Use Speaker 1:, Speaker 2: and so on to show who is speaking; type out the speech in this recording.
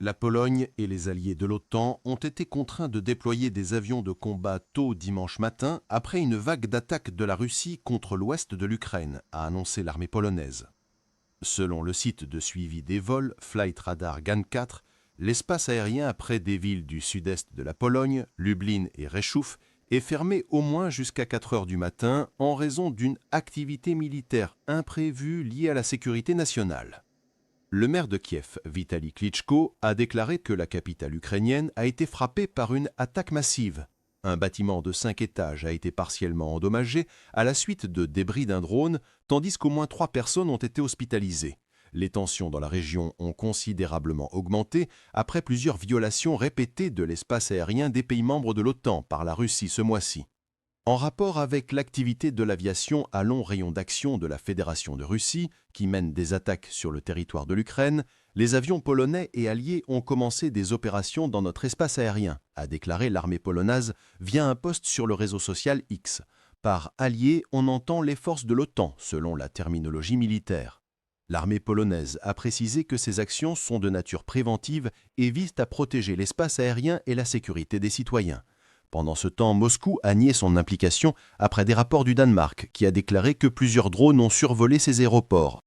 Speaker 1: La Pologne et les alliés de l'OTAN ont été contraints de déployer des avions de combat tôt dimanche matin après une vague d'attaques de la Russie contre l'ouest de l'Ukraine, a annoncé l'armée polonaise. Selon le site de suivi des vols Flight Radar GAN4, l'espace aérien près des villes du sud-est de la Pologne, Lublin et Rzeszów, est fermé au moins jusqu'à 4 heures du matin en raison d'une activité militaire imprévue liée à la sécurité nationale. Le maire de Kiev, Vitali Klitschko, a déclaré que la capitale ukrainienne a été frappée par une attaque massive. Un bâtiment de 5 étages a été partiellement endommagé à la suite de débris d'un drone, tandis qu'au moins 3 personnes ont été hospitalisées. Les tensions dans la région ont considérablement augmenté après plusieurs violations répétées de l'espace aérien des pays membres de l'OTAN par la Russie ce mois-ci. En rapport avec l'activité de l'aviation à long rayon d'action de la Fédération de Russie, qui mène des attaques sur le territoire de l'Ukraine, les avions polonais et alliés ont commencé des opérations dans notre espace aérien, a déclaré l'armée polonaise via un post sur le réseau social X. Par alliés, on entend les forces de l'OTAN, selon la terminologie militaire. L'armée polonaise a précisé que ces actions sont de nature préventive et visent à protéger l'espace aérien et la sécurité des citoyens. Pendant ce temps, Moscou a nié son implication après des rapports du Danemark qui a déclaré que plusieurs drones ont survolé ses aéroports.